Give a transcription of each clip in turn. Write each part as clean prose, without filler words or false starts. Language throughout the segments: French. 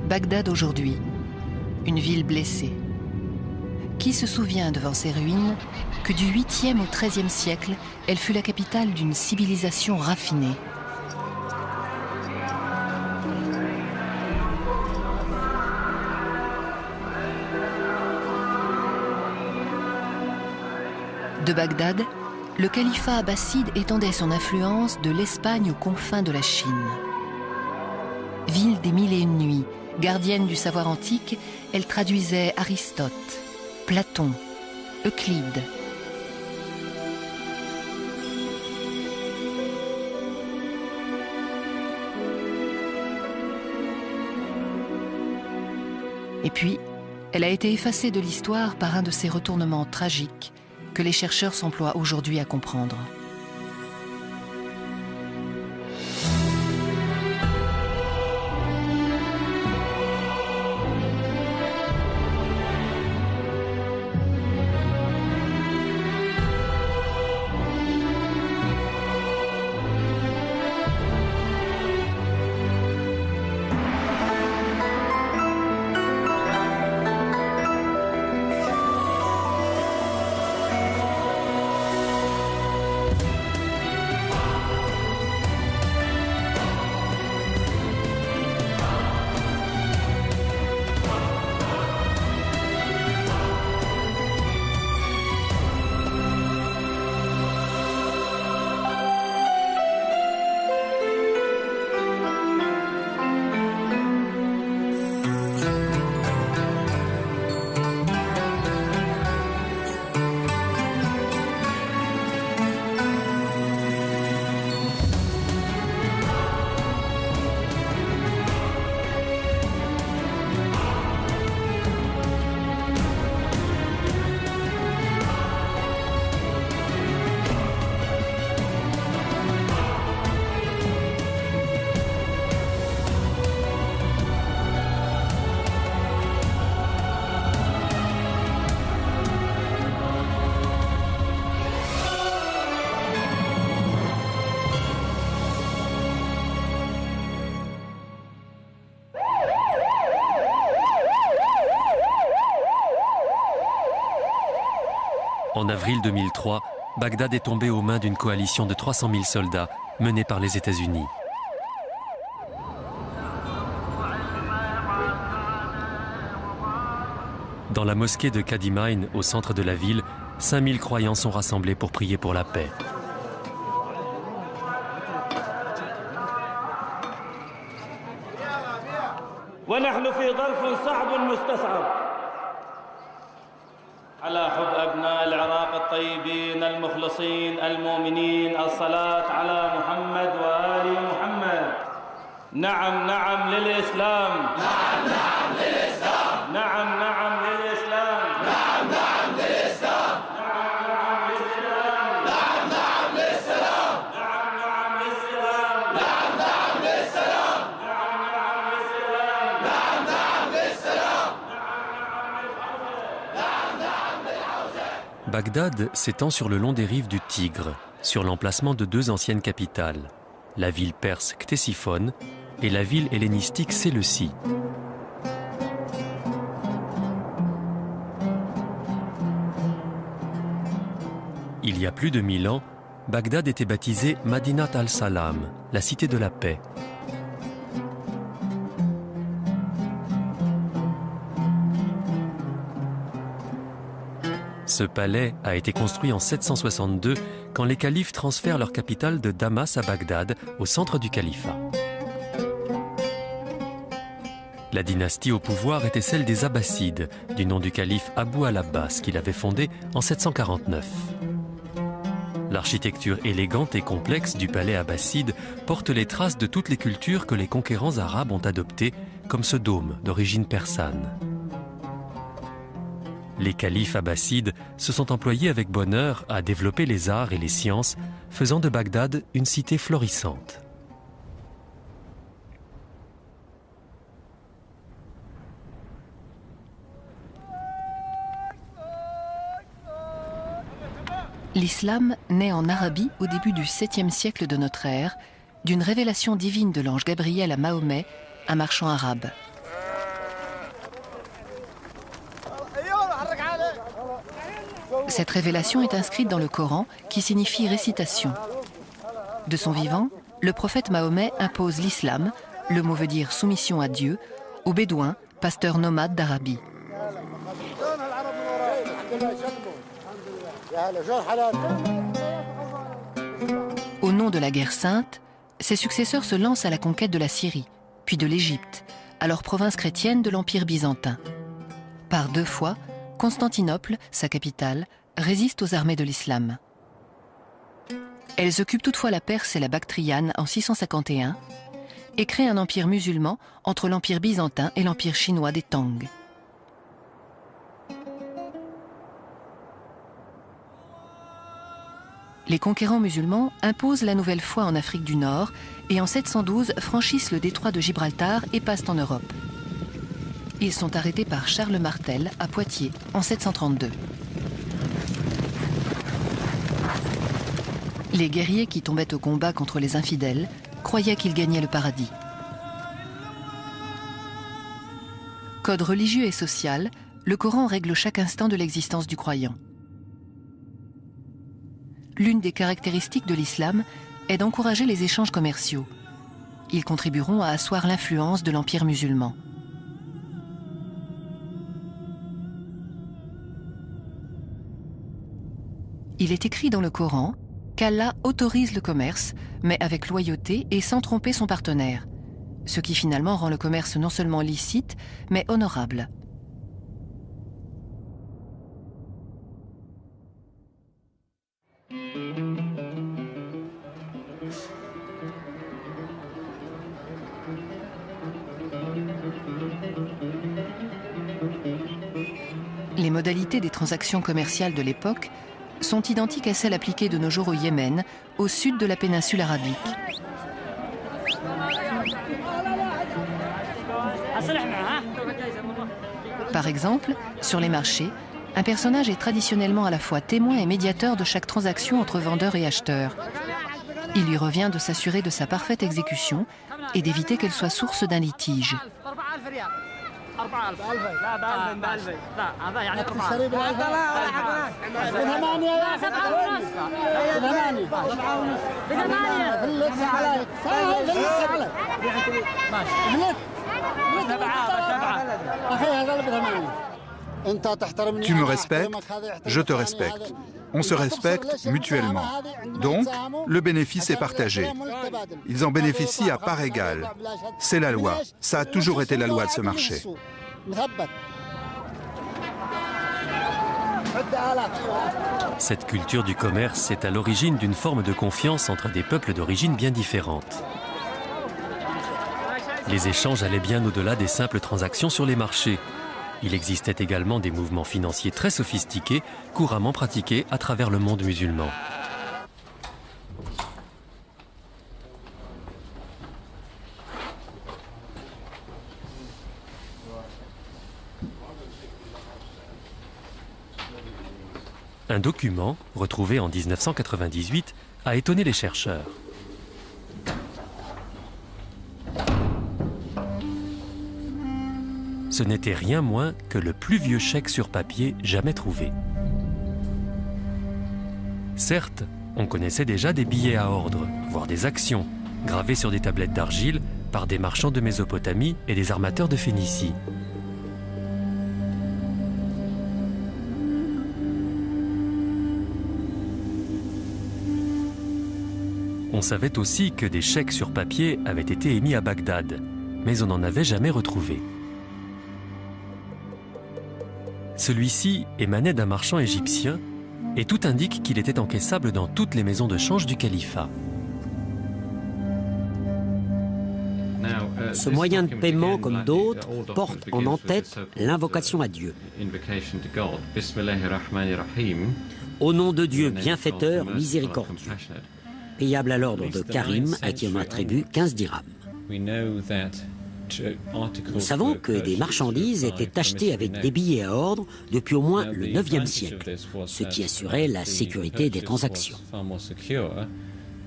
Bagdad aujourd'hui, une ville blessée. Qui se souvient devant ces ruines que du 8e au 13e siècle, elle fut la capitale d'une civilisation raffinée. De Bagdad, le califat abbasside étendait son influence de l'Espagne aux confins de la Chine. Ville des mille et une nuits, gardienne du savoir antique, elle traduisait Aristote, Platon, Euclide. Et puis, elle a été effacée de l'histoire par un de ces retournements tragiques que les chercheurs s'emploient aujourd'hui à comprendre. En avril 2003, Bagdad est tombée aux mains d'une coalition de 300 000 soldats menée par les États-Unis. Dans la mosquée de Kadimain, au centre de la ville, 5000 croyants sont rassemblés pour prier pour la paix. على حب أبناء العراق الطيبين المخلصين المؤمنين الصلاة على محمد وآل محمد. نعم نعم للإسلام. نعم نعم للإسلام. نعم نعم للإسلام. نعم نعم للإسلام. نعم نعم للسلام. نعم نعم للسلام. نعم نعم للسلام. نعم نعم للسلام. نعم نعم للسلام. نعم نعم للسلام. Bagdad s'étend sur le long des rives du Tigre, sur l'emplacement de deux anciennes capitales, la ville perse Ctésiphone et la ville hellénistique Séleucie. Il y a plus de 1000 ans, Bagdad était baptisée Madinat al-Salam, la cité de la paix. Ce palais a été construit en 762 quand les califes transfèrent leur capitale de Damas à Bagdad, au centre du califat. La dynastie au pouvoir était celle des Abbassides, du nom du calife Abou al-Abbas qu'il avait fondé en 749. L'architecture élégante et complexe du palais abbasside porte les traces de toutes les cultures que les conquérants arabes ont adoptées, comme ce dôme d'origine persane. Les califes abbassides se sont employés avec bonheur à développer les arts et les sciences, faisant de Bagdad une cité florissante. L'islam naît en Arabie au début du 7e siècle de notre ère, d'une révélation divine de l'ange Gabriel à Mahomet, un marchand arabe. Cette révélation est inscrite dans le Coran, qui signifie récitation. De son vivant, le prophète Mahomet impose l'islam, le mot veut dire soumission à Dieu, aux Bédouins, pasteurs nomades d'Arabie. Au nom de la guerre sainte, ses successeurs se lancent à la conquête de la Syrie, puis de l'Égypte, alors province chrétienne de l'Empire byzantin. Par 2 fois, Constantinople, sa capitale, résiste aux armées de l'islam. Elles occupent toutefois la Perse et la Bactriane en 651 et créent un empire musulman entre l'Empire byzantin et l'Empire chinois des Tang. Les conquérants musulmans imposent la nouvelle foi en Afrique du Nord et en 712 franchissent le détroit de Gibraltar et passent en Europe. Ils sont arrêtés par Charles Martel à Poitiers en 732. Les guerriers qui tombaient au combat contre les infidèles croyaient qu'ils gagnaient le paradis. Code religieux et social, le Coran règle chaque instant de l'existence du croyant. L'une des caractéristiques de l'islam est d'encourager les échanges commerciaux. Ils contribueront à asseoir l'influence de l'empire musulman. Il est écrit dans le Coran qu'Allah autorise le commerce, mais avec loyauté et sans tromper son partenaire, ce qui finalement rend le commerce non seulement licite, mais honorable. Les modalités des transactions commerciales de l'époque sont identiques à celles appliquées de nos jours au Yémen, au sud de la péninsule arabique. Par exemple, sur les marchés, un personnage est traditionnellement à la fois témoin et médiateur de chaque transaction entre vendeurs et acheteurs. Il lui revient de s'assurer de sa parfaite exécution et d'éviter qu'elle soit source d'un litige. Tu me respectes, je te respecte. On se respecte mutuellement. Donc, le bénéfice est partagé. Ils en bénéficient à part égale. C'est la loi. Ça a toujours été la loi de ce marché. Cette culture du commerce est à l'origine d'une forme de confiance entre des peuples d'origine bien différentes. Les échanges allaient bien au-delà des simples transactions sur les marchés. Il existait également des mouvements financiers très sophistiqués, couramment pratiqués à travers le monde musulman. Un document, retrouvé en 1998, a étonné les chercheurs. Ce n'était rien moins que le plus vieux chèque sur papier jamais trouvé. Certes, on connaissait déjà des billets à ordre, voire des actions, gravés sur des tablettes d'argile par des marchands de Mésopotamie et des armateurs de Phénicie. On savait aussi que des chèques sur papier avaient été émis à Bagdad, mais on n'en avait jamais retrouvé. Celui-ci émanait d'un marchand égyptien et tout indique qu'il était encaissable dans toutes les maisons de change du califat. Ce moyen de paiement, comme d'autres, porte en tête l'invocation à Dieu. Au nom de Dieu bienfaiteur, miséricordieux. Payable à l'ordre de Karim, à qui on attribue 15 dirhams. Nous savons que des marchandises étaient achetées avec des billets à ordre depuis au moins le 9e siècle, ce qui assurait la sécurité des transactions.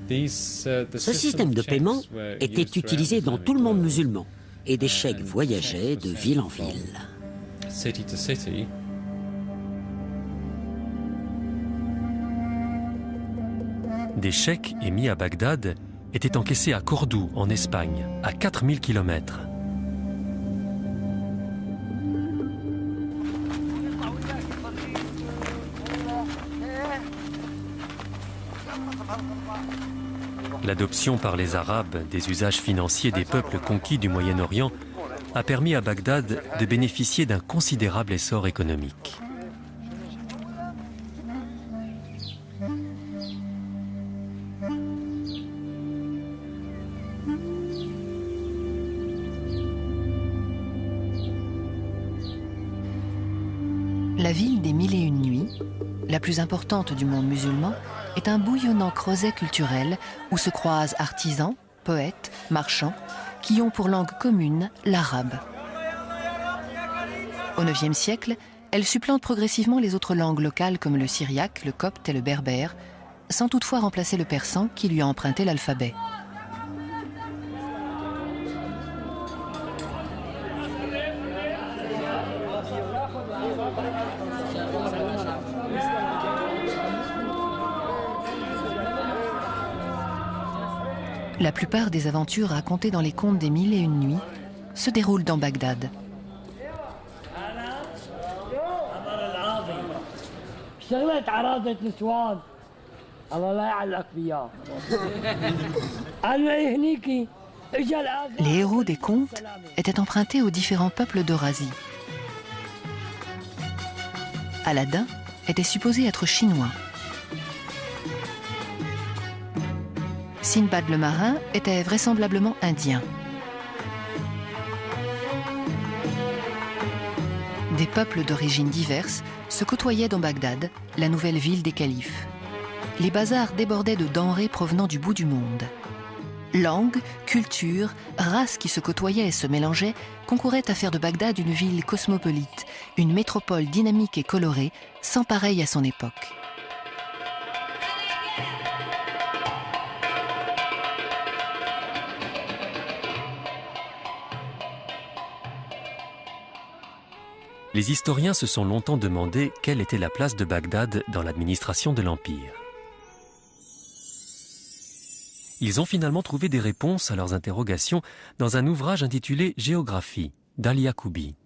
Ce système de paiement était utilisé dans tout le monde musulman et des chèques voyageaient de ville en ville. des chèques émis à Bagdad étaient encaissés à Cordoue, en Espagne, à 4000 km. L'adoption par les Arabes des usages financiers des peuples conquis du Moyen-Orient a permis à Bagdad de bénéficier d'un considérable essor économique. La ville des Mille et une nuits, la plus importante du monde musulman, est un bouillonnant creuset culturel où se croisent artisans, poètes, marchands, qui ont pour langue commune l'arabe. Au IXe siècle, elle supplante progressivement les autres langues locales comme le syriaque, le copte et le berbère, sans toutefois remplacer le persan qui lui a emprunté l'alphabet. La plupart des aventures racontées dans les contes des Mille et une nuits se déroulent dans Bagdad. Les héros des contes étaient empruntés aux différents peuples d'Eurasie. Aladdin était supposé être chinois. Sinbad le marin était vraisemblablement indien. Des peuples d'origines diverses se côtoyaient dans Bagdad, la nouvelle ville des califes. Les bazars débordaient de denrées provenant du bout du monde. Langues, cultures, races qui se côtoyaient et se mélangeaient concouraient à faire de Bagdad une ville cosmopolite, une métropole dynamique et colorée, sans pareil à son époque. Les historiens se sont longtemps demandé quelle était la place de Bagdad dans l'administration de l'Empire. Ils ont finalement trouvé des réponses à leurs interrogations dans un ouvrage intitulé « Géographie » d'Al-Yacoubi.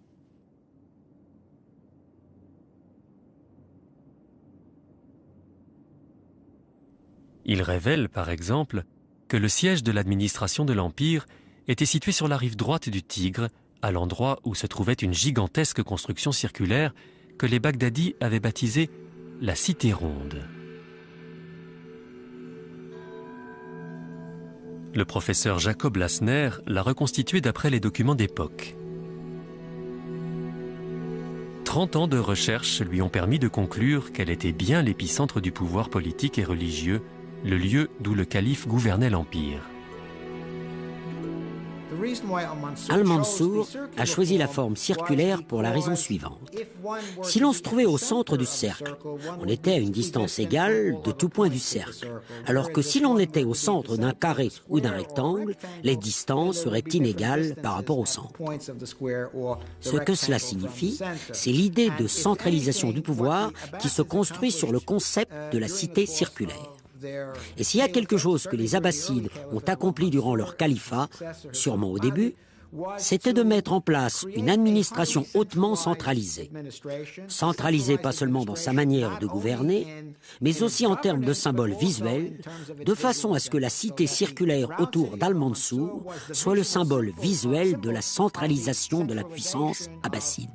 Il révèle, par exemple, que le siège de l'administration de l'Empire était situé sur la rive droite du Tigre, à l'endroit où se trouvait une gigantesque construction circulaire que les Bagdadis avaient baptisée la Cité Ronde. Le professeur Jacob Lassner l'a reconstituée d'après les documents d'époque. 30 ans de recherche lui ont permis de conclure qu'elle était bien l'épicentre du pouvoir politique et religieux, le lieu d'où le calife gouvernait l'Empire. Al-Mansour a choisi la forme circulaire pour la raison suivante. Si l'on se trouvait au centre du cercle, on était à une distance égale de tout point du cercle, alors que si l'on était au centre d'un carré ou d'un rectangle, les distances seraient inégales par rapport au centre. Ce que cela signifie, c'est l'idée de centralisation du pouvoir qui se construit sur le concept de la cité circulaire. Et s'il y a quelque chose que les Abbassides ont accompli durant leur califat, sûrement au début, c'était de mettre en place une administration hautement centralisée. Centralisée pas seulement dans sa manière de gouverner, mais aussi en termes de symboles visuels, de façon à ce que la cité circulaire autour d'Al-Mansour soit le symbole visuel de la centralisation de la puissance abbasside.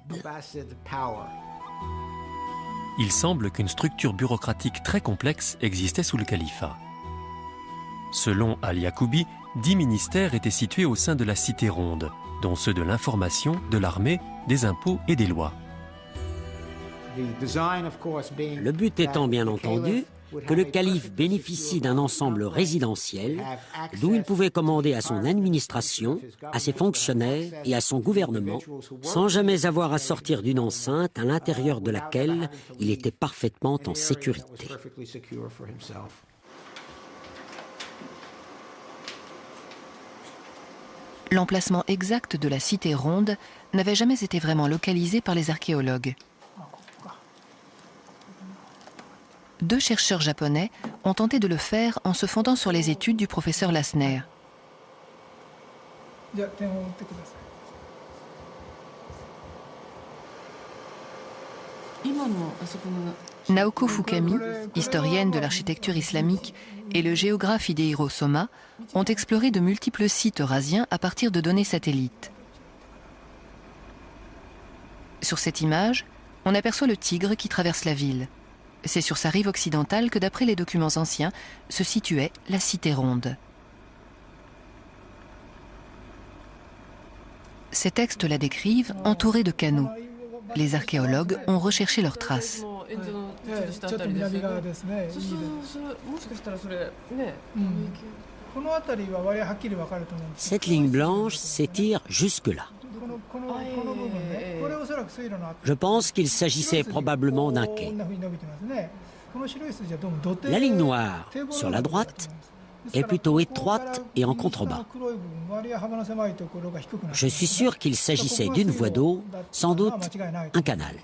Il semble qu'une structure bureaucratique très complexe existait sous le califat. Selon Al-Yacoubi, 10 ministères étaient situés au sein de la Cité Ronde, dont ceux de l'information, de l'armée, des impôts et des lois. Le but étant bien entendu que le calife bénéficie d'un ensemble résidentiel d'où il pouvait commander à son administration, à ses fonctionnaires et à son gouvernement, sans jamais avoir à sortir d'une enceinte à l'intérieur de laquelle il était parfaitement en sécurité. L'emplacement exact de la Cité Ronde n'avait jamais été vraiment localisé par les archéologues. 2 chercheurs japonais ont ont tenté de le faire en se fondant sur les études du professeur Lassner. Naoko Fukami, historienne de l'architecture islamique, et le géographe Hidehiro Soma ont exploré de multiples sites eurasiens à partir de données satellites. Sur cette image, on aperçoit le Tigre qui traverse la ville. C'est sur sa rive occidentale que, d'après les documents anciens, se situait la cité ronde. Ces textes la décrivent entourée de canaux. Les archéologues ont recherché leurs traces. Cette ligne blanche s'étire jusque-là. Je pense qu'il s'agissait probablement d'un quai. La ligne noire, sur la droite, est plutôt étroite et en contrebas. Je suis sûr qu'il s'agissait d'une voie d'eau, sans doute un canal.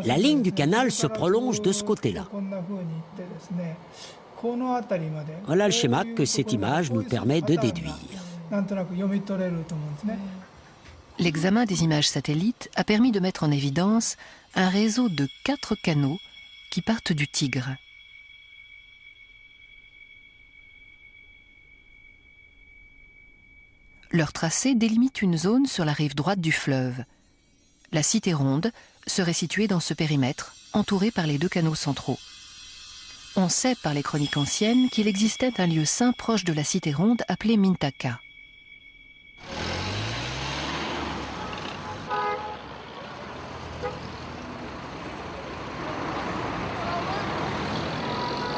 La ligne du canal se prolonge de ce côté-là. Voilà le schéma que cette image nous permet de déduire. L'examen des images satellites a permis de mettre en évidence un réseau de 4 canaux qui partent du Tigre. Leur tracé délimite une zone sur la rive droite du fleuve. La cité ronde serait située dans ce périmètre, entourée par les 2 canaux centraux. On sait par les chroniques anciennes qu'il existait un lieu saint proche de la cité ronde appelé Mintaka.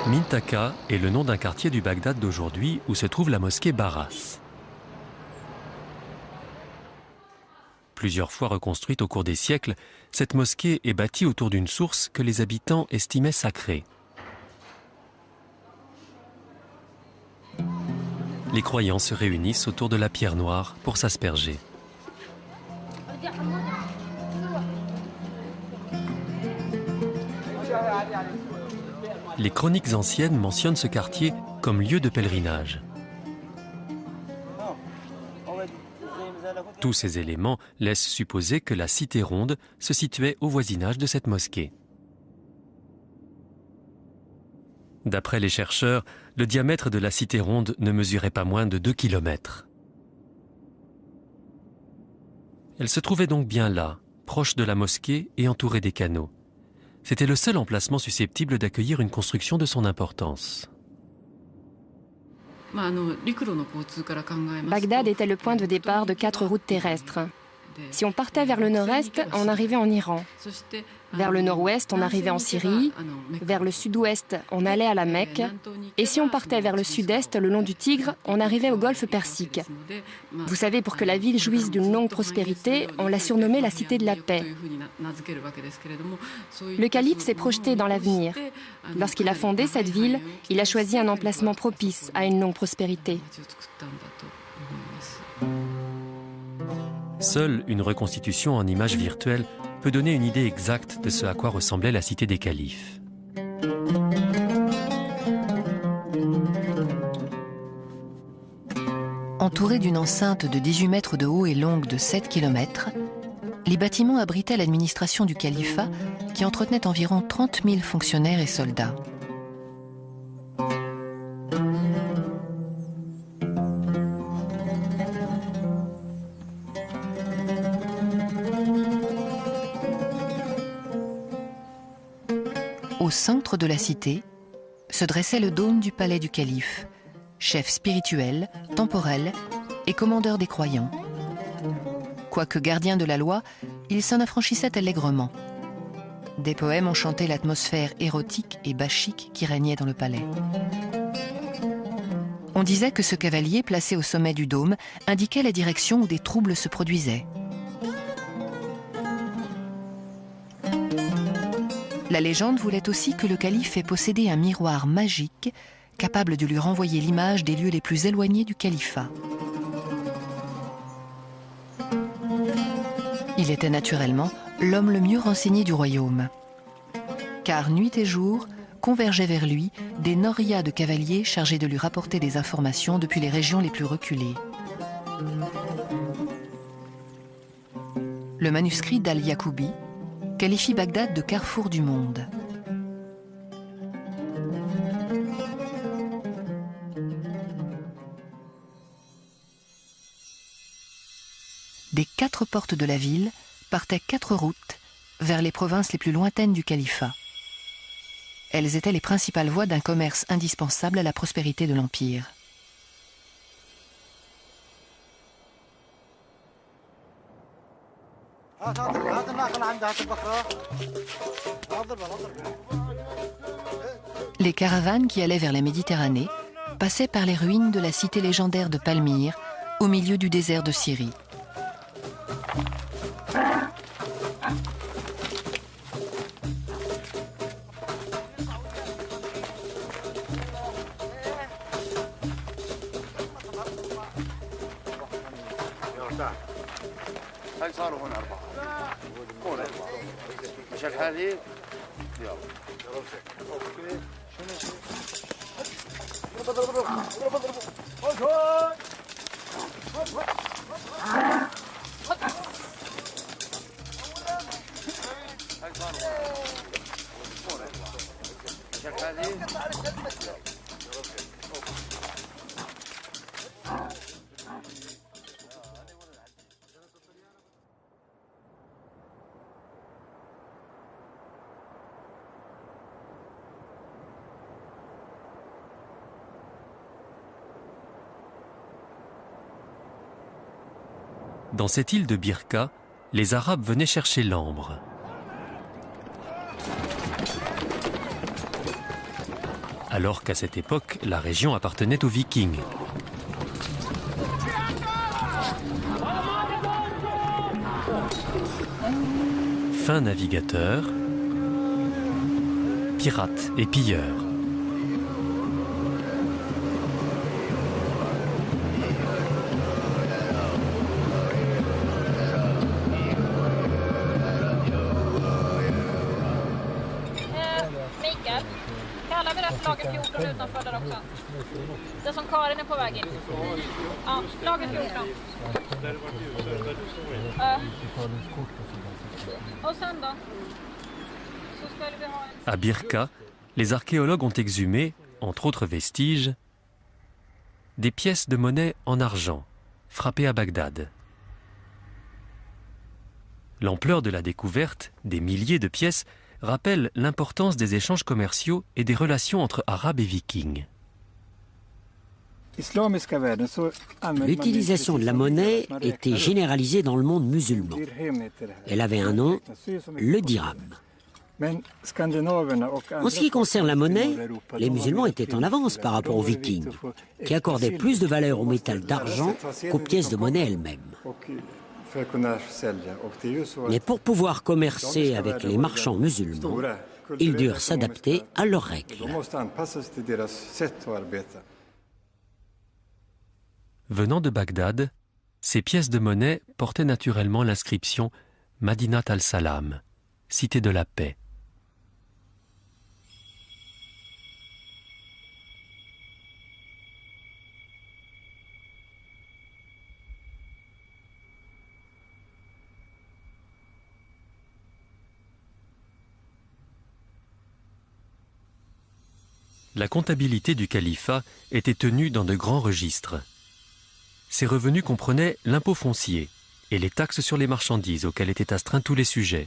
Mintaka est le nom d'un quartier du Bagdad d'aujourd'hui où se trouve la mosquée Barras. Plusieurs fois reconstruite au cours des siècles, cette mosquée est bâtie autour d'une source que les habitants estimaient sacrée. Les croyants se réunissent autour de la pierre noire pour s'asperger. Les chroniques anciennes mentionnent ce quartier comme lieu de pèlerinage. Tous ces éléments laissent supposer que la cité ronde se situait au voisinage de cette mosquée. D'après les chercheurs, le diamètre de la cité ronde ne mesurait pas moins de 2 km. Elle se trouvait donc bien là, proche de la mosquée et entourée des canaux. C'était le seul emplacement susceptible d'accueillir une construction de son importance. Bagdad était le point de départ de 4 routes terrestres. Si on partait vers le nord-est, on arrivait en Iran. Vers le nord-ouest, on arrivait en Syrie. Vers le sud-ouest, on allait à la Mecque. Et si on partait vers le sud-est, le long du Tigre, on arrivait au golfe Persique. Vous savez, pour que la ville jouisse d'une longue prospérité, on l'a surnommée la cité de la paix. Le calife s'est projeté dans l'avenir. Lorsqu'il a fondé cette ville, il a choisi un emplacement propice à une longue prospérité. Seule une reconstitution en images virtuelles peut donner une idée exacte de ce à quoi ressemblait la cité des califes. Entourée d'une enceinte de 18 mètres de haut et longue de 7 km, les bâtiments abritaient l'administration du califat qui entretenait environ 30 000 fonctionnaires et soldats. Au centre de la cité se dressait le dôme du palais du calife, chef spirituel, temporel et commandeur des croyants. Quoique gardien de la loi, il s'en affranchissait allègrement. Des poèmes ont chanté l'atmosphère érotique et bachique qui régnait dans le palais. On disait que ce cavalier placé au sommet du dôme indiquait la direction où des troubles se produisaient. La légende voulait aussi que le calife ait possédé un miroir magique capable de lui renvoyer l'image des lieux les plus éloignés du califat. Il était naturellement l'homme le mieux renseigné du royaume. car nuit et jour convergeaient vers lui des norias de cavaliers chargés de lui rapporter des informations depuis les régions les plus reculées. Le manuscrit d'Al-Yaqoubi qualifie Bagdad de carrefour du monde. Des 4 portes de la ville partaient 4 routes vers les provinces les plus lointaines du califat. Elles étaient les principales voies d'un commerce indispensable à la prospérité de l'Empire. Les caravanes qui allaient vers la Méditerranée passaient par les ruines de la cité légendaire de Palmyre, au milieu du désert de Syrie. Dans cette île de Birka, les Arabes venaient chercher l'ambre. Alors qu'à cette époque, la région appartenait aux Vikings. Fins navigateurs, pirates et pilleurs. Lager 14 utanför där också. Det som Karin är på väg in. Ja, lager 14. Och sen då? Så skulle vi ha en... À Birka, les archéologues ont exhumé, entre autres vestiges, des pièces de monnaie en argent, frappées à Bagdad. L'ampleur de la découverte, des milliers de pièces, rappelle l'importance des échanges commerciaux et des relations entre Arabes et Vikings. L'utilisation de la monnaie était généralisée dans le monde musulman. Elle avait un nom, le dirham. En ce qui concerne la monnaie, les musulmans étaient en avance par rapport aux Vikings, qui accordaient plus de valeur au métal d'argent qu'aux pièces de monnaie elles-mêmes. Mais pour pouvoir commercer avec les marchands musulmans, ils durent s'adapter à leurs règles. Venant de Bagdad, ces pièces de monnaie portaient naturellement l'inscription Madinat al-Salam, cité de la paix. La comptabilité du califat était tenue dans de grands registres. Ces revenus comprenaient l'impôt foncier et les taxes sur les marchandises auxquelles étaient astreints tous les sujets.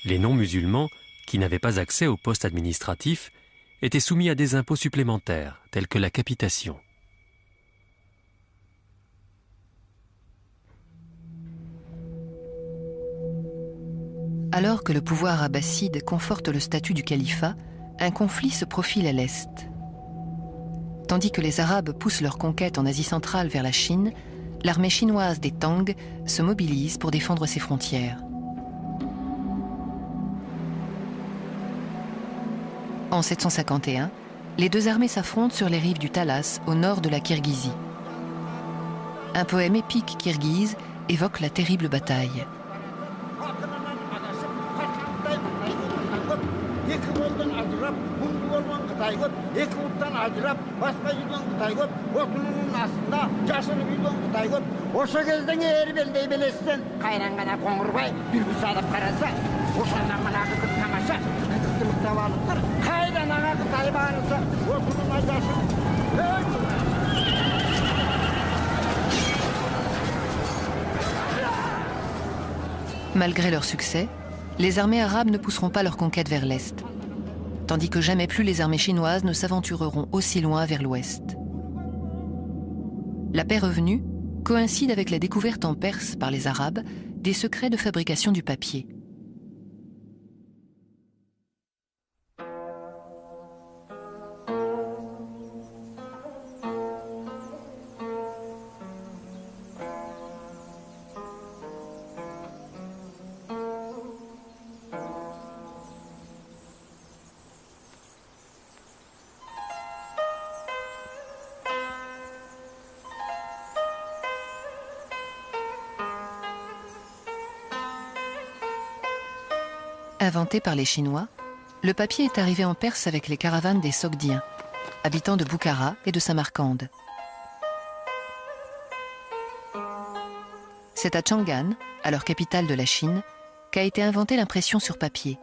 Les non-musulmans, qui n'avaient pas accès aux postes administratifs, étaient soumis à des impôts supplémentaires, tels que la capitation. Alors que le pouvoir abbasside conforte le statut du califat, un conflit se profile à l'est. Tandis que les Arabes poussent leur conquête en Asie centrale vers la Chine, l'armée chinoise des Tang se mobilise pour défendre ses frontières. En 751, les deux armées s'affrontent sur les rives du Talas, au nord de la Kirghizie. Un poème épique kirghize évoque la terrible bataille. Malgré leur succès, les armées arabes ne pousseront pas leur conquête vers l'Est, tandis que jamais plus les armées chinoises ne s'aventureront aussi loin vers l'Ouest. La paix revenue coïncide avec la découverte en Perse par les Arabes des secrets de fabrication du papier. Inventé par les Chinois, le papier est arrivé en Perse avec les caravanes des Sogdiens, habitants de Boukhara et de Samarcande. C'est à Chang'an, alors capitale de la Chine, qu'a été inventée l'impression sur papier.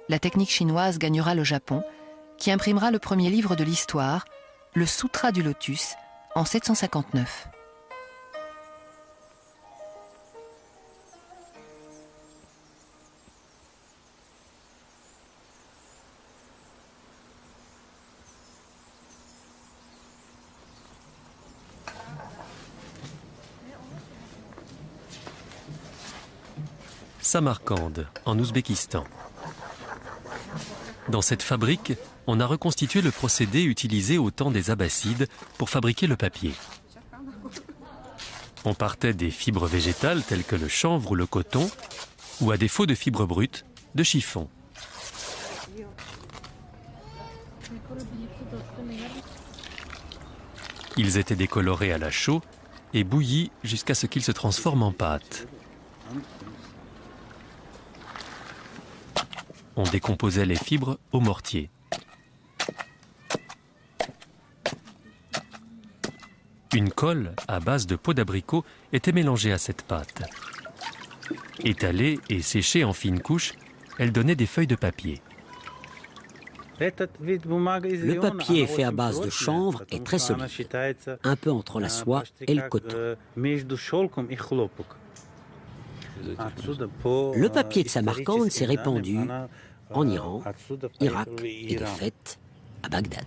La technique chinoise gagnera le Japon, qui imprimera le premier livre de l'histoire, le Sutra du Lotus, en 759. Samarcande, en Ouzbékistan. Dans cette fabrique, on a reconstitué le procédé utilisé au temps des Abbassides pour fabriquer le papier. On partait des fibres végétales telles que le chanvre ou le coton, ou à défaut de fibres brutes, de chiffon. Ils étaient décolorés à la chaux et bouillis jusqu'à ce qu'ils se transforment en pâte. On décomposait les fibres au mortier. Une colle à base de peau d'abricot était mélangée à cette pâte. Étalée et séchée en fines couches, elle donnait des feuilles de papier. Le papier fait à base de chanvre est très solide, un peu entre la soie et le coton. Le papier de Samarcande s'est répandu en Iran, Irak et de fait à Bagdad.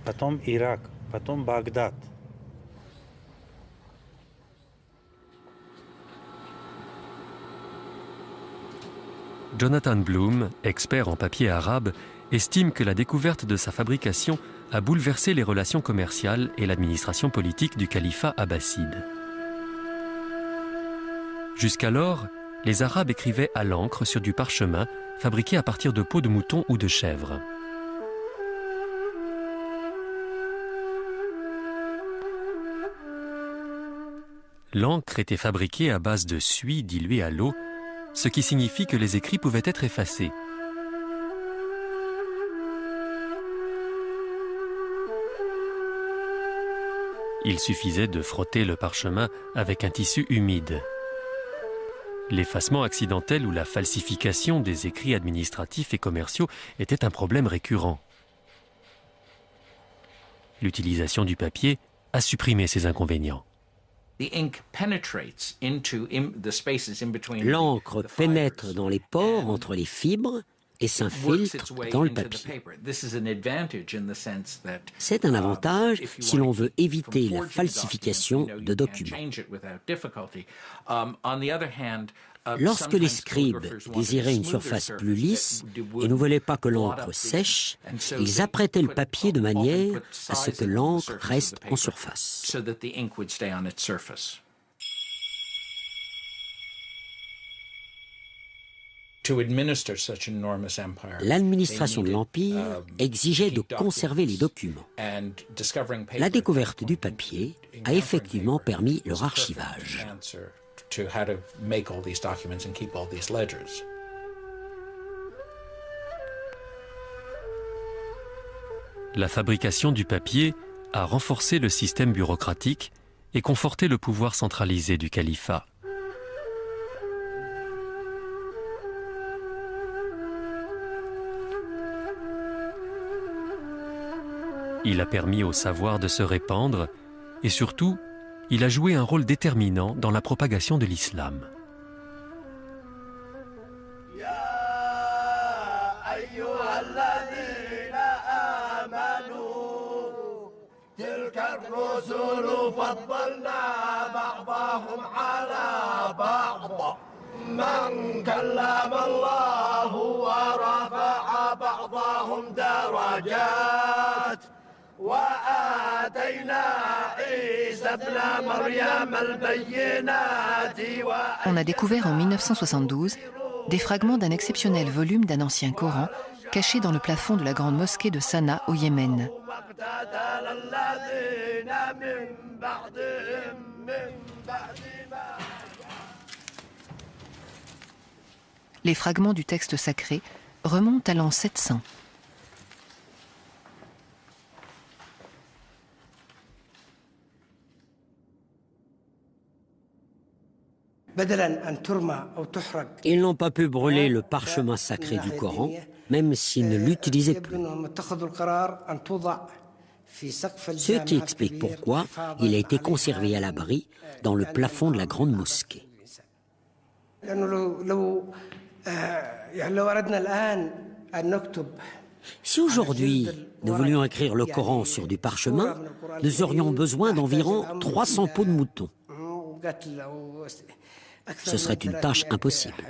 Jonathan Bloom, expert en papier arabe, estime que la découverte de sa fabrication a bouleversé les relations commerciales et l'administration politique du califat abbasside. Jusqu'alors, les Arabes écrivaient à l'encre sur du parchemin fabriqué à partir de peau de mouton ou de chèvre. L'encre était fabriquée à base de suie diluée à l'eau, ce qui signifie que les écrits pouvaient être effacés. Il suffisait de frotter le parchemin avec un tissu humide. L'effacement accidentel ou la falsification des écrits administratifs et commerciaux était un problème récurrent. L'utilisation du papier a supprimé ces inconvénients. L'encre pénètre dans les pores entre les fibres et s'infiltre dans le papier. C'est un avantage si l'on veut éviter la falsification de documents. Lorsque les scribes désiraient une surface plus lisse et ne voulaient pas que l'encre sèche, ils apprêtaient le papier de manière à ce que l'encre reste en surface. L'administration de l'Empire exigeait de conserver les documents. La découverte du papier a effectivement permis leur archivage. La fabrication du papier a renforcé le système bureaucratique et conforté le pouvoir centralisé du califat. Il a permis au savoir de se répandre et surtout, il a joué un rôle déterminant dans la propagation de l'islam. On a découvert en 1972 des fragments d'un exceptionnel volume d'un ancien Coran caché dans le plafond de la grande mosquée de Sanaa au Yémen. Les fragments du texte sacré remontent à l'an 700. Ils n'ont pas pu brûler le parchemin sacré du Coran, même s'ils ne l'utilisaient plus. Ce qui explique pourquoi il a été conservé à l'abri dans le plafond de la grande mosquée. Si aujourd'hui nous voulions écrire le Coran sur du parchemin, nous aurions besoin d'environ 300 peaux de mouton. Ce serait une tâche impossible.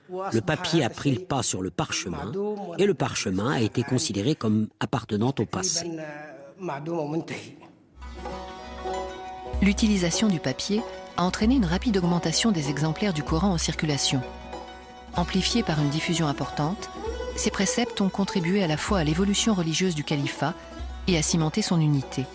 Le papier a pris le pas sur le parchemin et le parchemin a été considéré comme appartenant au passé. L'utilisation du papier a entraîné une rapide augmentation des exemplaires du Coran en circulation. Amplifiés par une diffusion importante, ces préceptes ont contribué à la fois à l'évolution religieuse du califat et à cimenter son unité.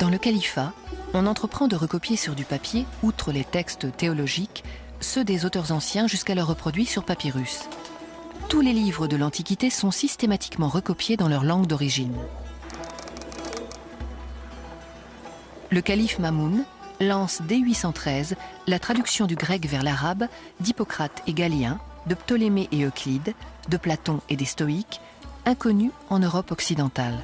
Dans le califat, on entreprend de recopier sur du papier, outre les textes théologiques, ceux des auteurs anciens jusqu'à leur reproduit sur papyrus. Tous les livres de l'Antiquité sont systématiquement recopiés dans leur langue d'origine. Le calife Mamoun lance dès 813 la traduction du grec vers l'arabe d'Hippocrate et Galien, de Ptolémée et Euclide, de Platon et des Stoïques, inconnus en Europe occidentale.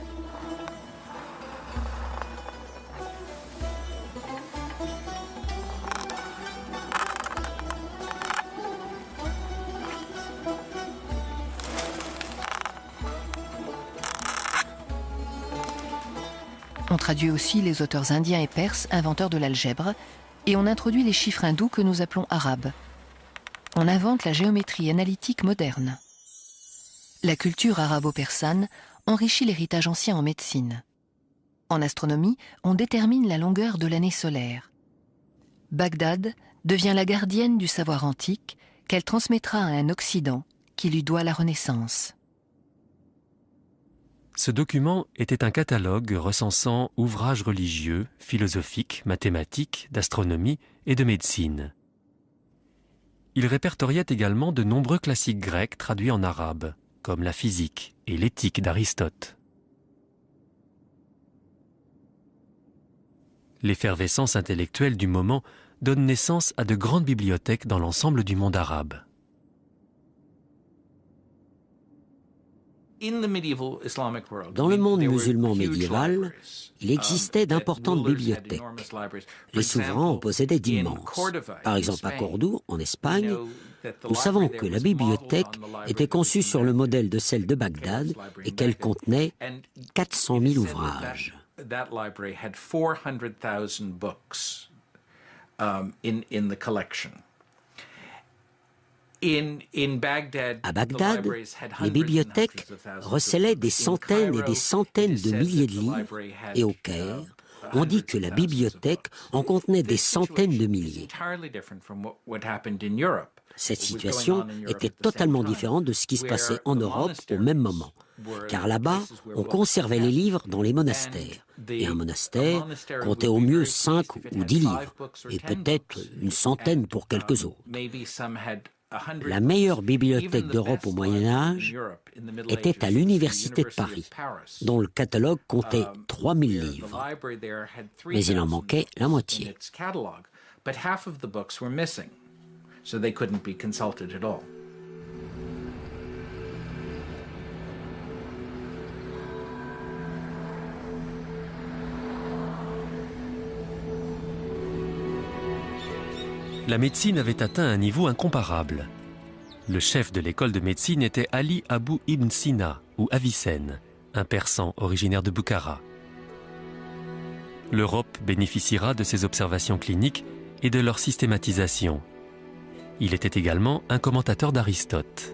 On traduit aussi les auteurs indiens et perses inventeurs de l'algèbre et on introduit les chiffres hindous que nous appelons arabes. On invente la géométrie analytique moderne. La culture arabo-persane enrichit l'héritage ancien en médecine. En astronomie, on détermine la longueur de l'année solaire. Bagdad devient la gardienne du savoir antique qu'elle transmettra à un Occident qui lui doit la Renaissance. Ce document était un catalogue recensant ouvrages religieux, philosophiques, mathématiques, d'astronomie et de médecine. Il répertoriait également de nombreux classiques grecs traduits en arabe, comme la physique et l'éthique d'Aristote. L'effervescence intellectuelle du moment donne naissance à de grandes bibliothèques dans l'ensemble du monde arabe. Dans le monde musulman médiéval, il existait d'importantes bibliothèques. Les souverains en possédaient d'immenses. Par exemple, à Cordoue, en Espagne, nous savons que la bibliothèque était conçue sur le modèle de celle de Bagdad et qu'elle contenait 400 000 ouvrages. À Bagdad, les bibliothèques recelaient des centaines et des centaines de milliers de livres, et au Caire, on dit que la bibliothèque en contenait des centaines de milliers. Cette situation était totalement différente de ce qui se passait en Europe au même moment, car là-bas, on conservait les livres dans les monastères, et un monastère comptait au mieux 5 ou 10 livres, et peut-être une centaine pour quelques autres. La meilleure bibliothèque d'Europe au Moyen-Âge était à l'Université de Paris, dont le catalogue comptait 3000 livres. Mais il en manquait la moitié. La médecine avait atteint un niveau incomparable. Le chef de l'école de médecine était Ali Abou Ibn Sina, ou Avicenne, un persan originaire de Bukhara. L'Europe bénéficiera de ses observations cliniques et de leur systématisation. Il était également un commentateur d'Aristote.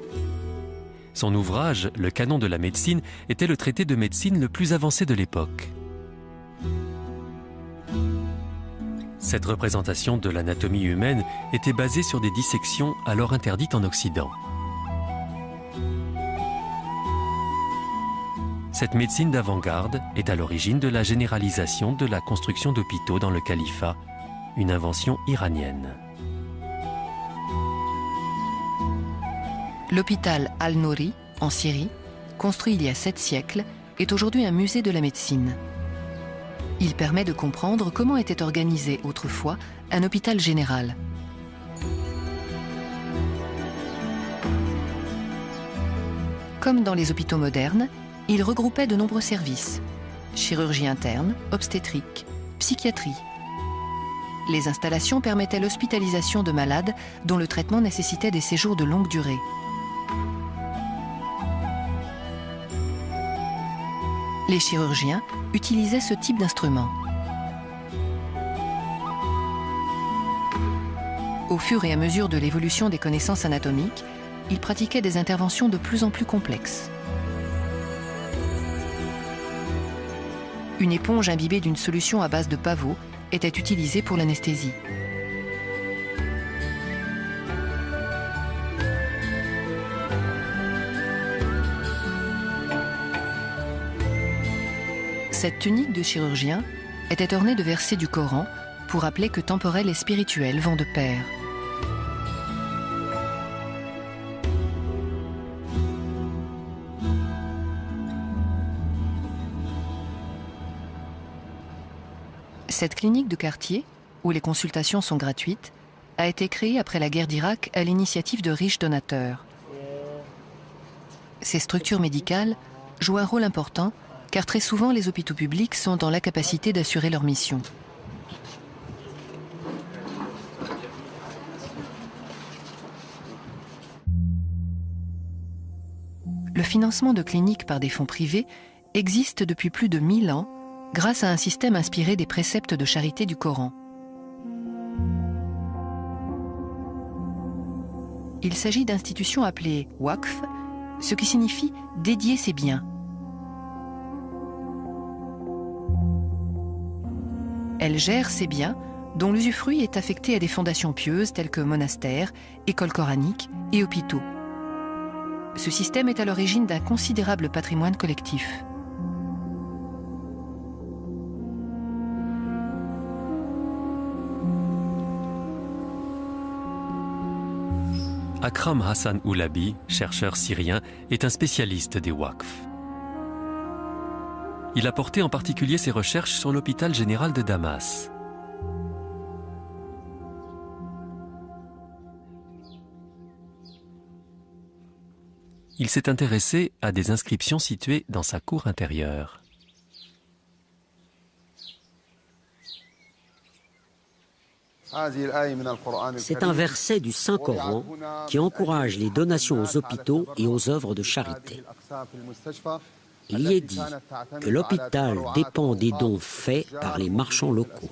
Son ouvrage, Le Canon de la médecine, était le traité de médecine le plus avancé de l'époque. Cette représentation de l'anatomie humaine était basée sur des dissections alors interdites en Occident. Cette médecine d'avant-garde est à l'origine de la généralisation de la construction d'hôpitaux dans le califat, une invention iranienne. L'hôpital Al-Nouri, en Syrie, construit il y a 7 siècles, est aujourd'hui un musée de la médecine. Il permet de comprendre comment était organisé autrefois un hôpital général. Comme dans les hôpitaux modernes, il regroupait de nombreux services: chirurgie interne, obstétrique, psychiatrie. Les installations permettaient l'hospitalisation de malades dont le traitement nécessitait des séjours de longue durée. Les chirurgiens utilisaient ce type d'instrument. Au fur et à mesure de l'évolution des connaissances anatomiques, ils pratiquaient des interventions de plus en plus complexes. Une éponge imbibée d'une solution à base de pavot était utilisée pour l'anesthésie. Cette tunique de chirurgien était ornée de versets du Coran pour rappeler que temporel et spirituel vont de pair. Cette clinique de quartier, où les consultations sont gratuites, a été créée après la guerre d'Irak à l'initiative de riches donateurs. Ces structures médicales jouent un rôle important car très souvent les hôpitaux publics sont dans l'incapacité d'assurer leur mission. Le financement de cliniques par des fonds privés existe depuis plus de 1000 ans grâce à un système inspiré des préceptes de charité du Coran. Il s'agit d'institutions appelées waqf, ce qui signifie dédier ses biens. Elle gère ces biens dont l'usufruit est affecté à des fondations pieuses telles que monastères, écoles coraniques et hôpitaux. Ce système est à l'origine d'un considérable patrimoine collectif. Akram Hassan Oulabi, chercheur syrien, est un spécialiste des waqf. Il a porté en particulier ses recherches sur l'hôpital général de Damas. Il s'est intéressé à des inscriptions situées dans sa cour intérieure. C'est un verset du Saint-Coran qui encourage les donations aux hôpitaux et aux œuvres de charité. Il y est dit que l'hôpital dépend des dons faits par les marchands locaux.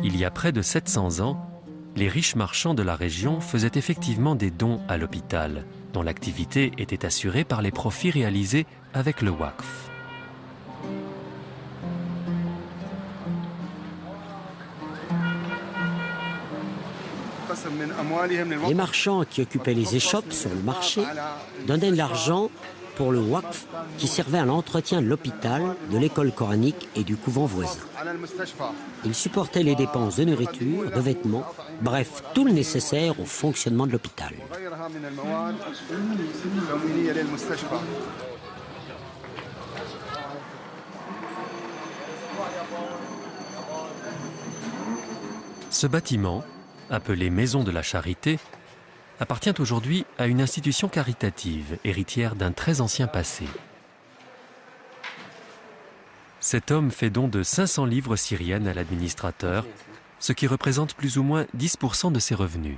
Il y a près de 700 ans, les riches marchands de la région faisaient effectivement des dons à l'hôpital, dont l'activité était assurée par les profits réalisés avec le waqf. Les marchands qui occupaient les échoppes sur le marché donnaient de l'argent pour le Waqf qui servait à l'entretien de l'hôpital, de l'école coranique et du couvent voisin. Il supportait les dépenses de nourriture, de vêtements, bref, tout le nécessaire au fonctionnement de l'hôpital. Ce bâtiment, appelé Maison de la Charité, appartient aujourd'hui à une institution caritative, héritière d'un très ancien passé. Cet homme fait don de 500 livres syriennes à l'administrateur, ce qui représente plus ou moins 10% de ses revenus.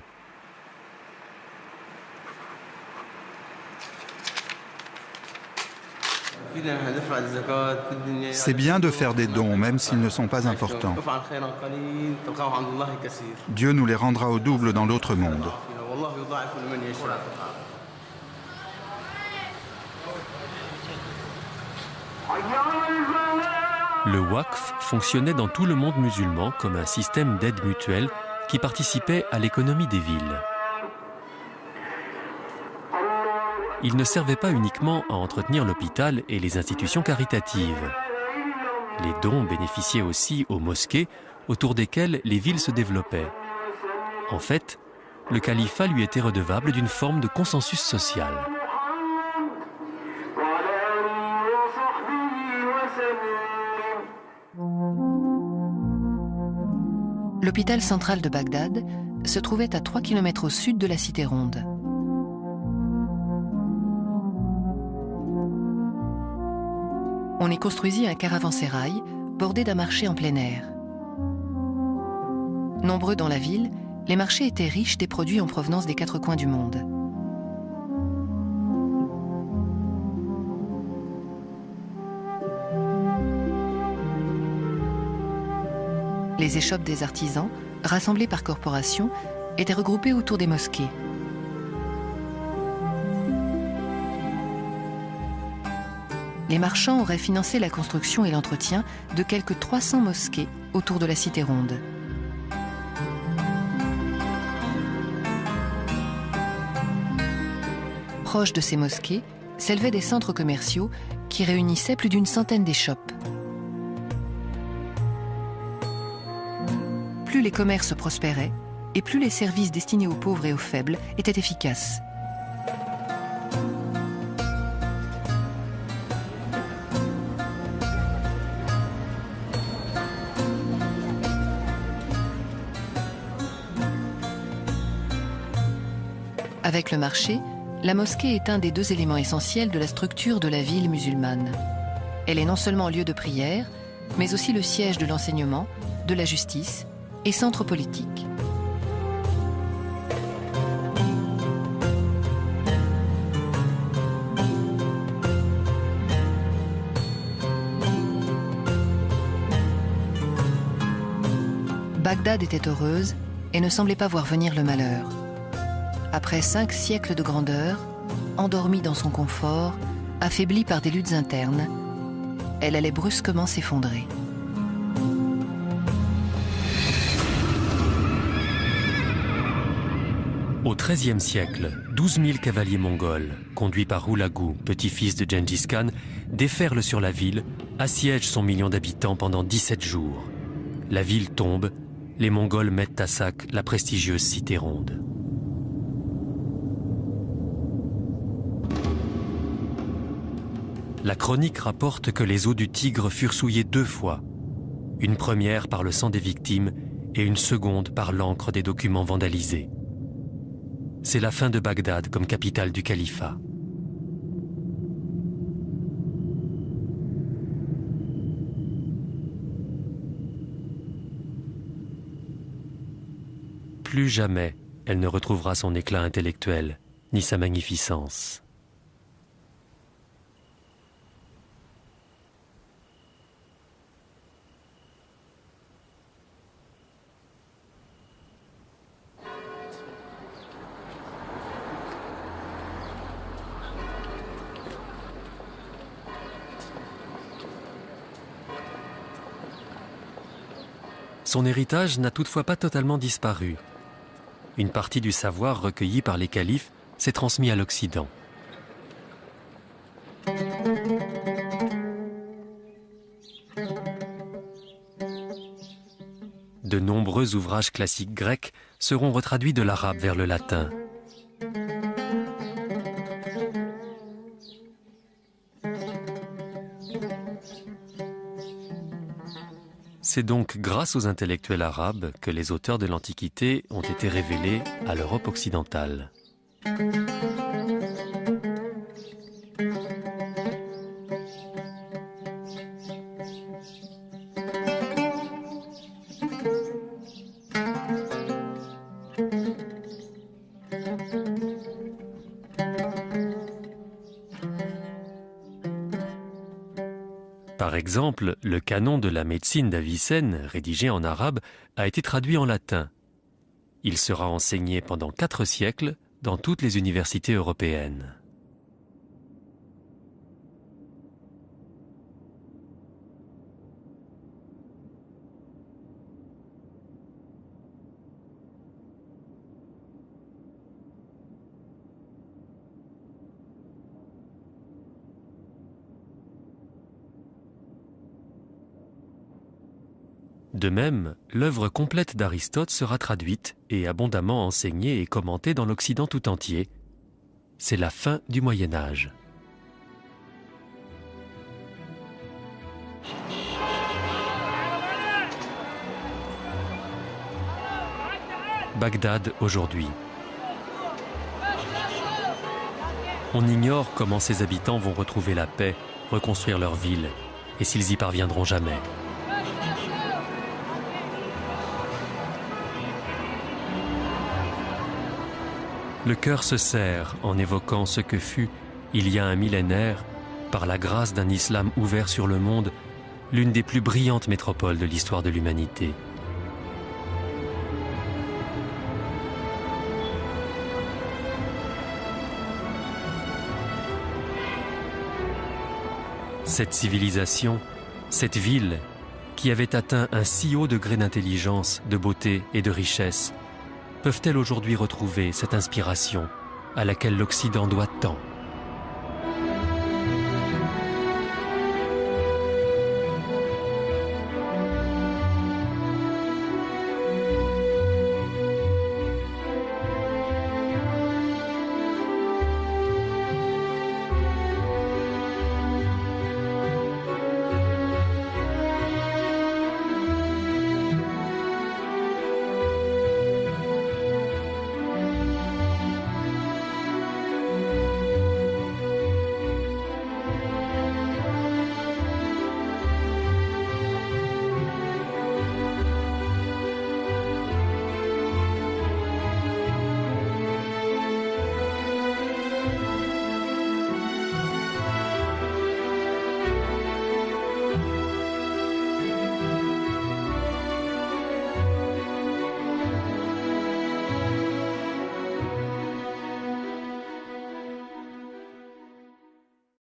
C'est bien de faire des dons, même s'ils ne sont pas importants. Dieu nous les rendra au double dans l'autre monde. Le Waqf fonctionnait dans tout le monde musulman comme un système d'aide mutuelle qui participait à l'économie des villes. Il ne servait pas uniquement à entretenir l'hôpital et les institutions caritatives. Les dons bénéficiaient aussi aux mosquées autour desquelles les villes se développaient. En fait, le califat lui était redevable d'une forme de consensus social. L'hôpital central de Bagdad se trouvait à 3 km au sud de la cité ronde. On y construisit un caravansérail bordé d'un marché en plein air. Nombreux dans la ville, les marchés étaient riches des produits en provenance des 4 coins du monde. Les échoppes des artisans, rassemblées par corporation, étaient regroupées autour des mosquées. Les marchands auraient financé la construction et l'entretien de quelques 300 mosquées autour de la cité ronde. Proches de ces mosquées s'élevaient des centres commerciaux qui réunissaient plus d'une centaine d'échoppes. Plus les commerces prospéraient et plus les services destinés aux pauvres et aux faibles étaient efficaces. Avec le marché, la mosquée est un des 2 éléments essentiels de la structure de la ville musulmane. Elle est non seulement lieu de prière, mais aussi le siège de l'enseignement, de la justice et centre politique. Bagdad était heureuse et ne semblait pas voir venir le malheur. Après 5 siècles de grandeur, endormie dans son confort, affaiblie par des luttes internes, elle allait brusquement s'effondrer. Au XIIIe siècle, 12 000 cavaliers mongols, conduits par Hulagu, petit-fils de Gengis Khan, déferlent sur la ville, assiègent son million d'habitants pendant 17 jours. La ville tombe, les Mongols mettent à sac la prestigieuse cité ronde. La chronique rapporte que les eaux du Tigre furent souillées 2 fois, une première par le sang des victimes et une seconde par l'encre des documents vandalisés. C'est la fin de Bagdad comme capitale du califat. Plus jamais elle ne retrouvera son éclat intellectuel, ni sa magnificence. Son héritage n'a toutefois pas totalement disparu. Une partie du savoir recueilli par les califes s'est transmis à l'Occident. De nombreux ouvrages classiques grecs seront retraduits de l'arabe vers le latin. C'est donc grâce aux intellectuels arabes que les auteurs de l'Antiquité ont été révélés à l'Europe occidentale. Par exemple, le canon de la médecine d'Avicenne, rédigé en arabe, a été traduit en latin. Il sera enseigné pendant 4 siècles dans toutes les universités européennes. De même, l'œuvre complète d'Aristote sera traduite et abondamment enseignée et commentée dans l'Occident tout entier. C'est la fin du Moyen Âge. Bagdad aujourd'hui. On ignore comment ses habitants vont retrouver la paix, reconstruire leur ville, et s'ils y parviendront jamais. Le cœur se serre en évoquant ce que fut, il y a un millénaire, par la grâce d'un islam ouvert sur le monde, l'une des plus brillantes métropoles de l'histoire de l'humanité. Cette civilisation, cette ville, qui avait atteint un si haut degré d'intelligence, de beauté et de richesse, peuvent-elles aujourd'hui retrouver cette inspiration à laquelle l'Occident doit tant ?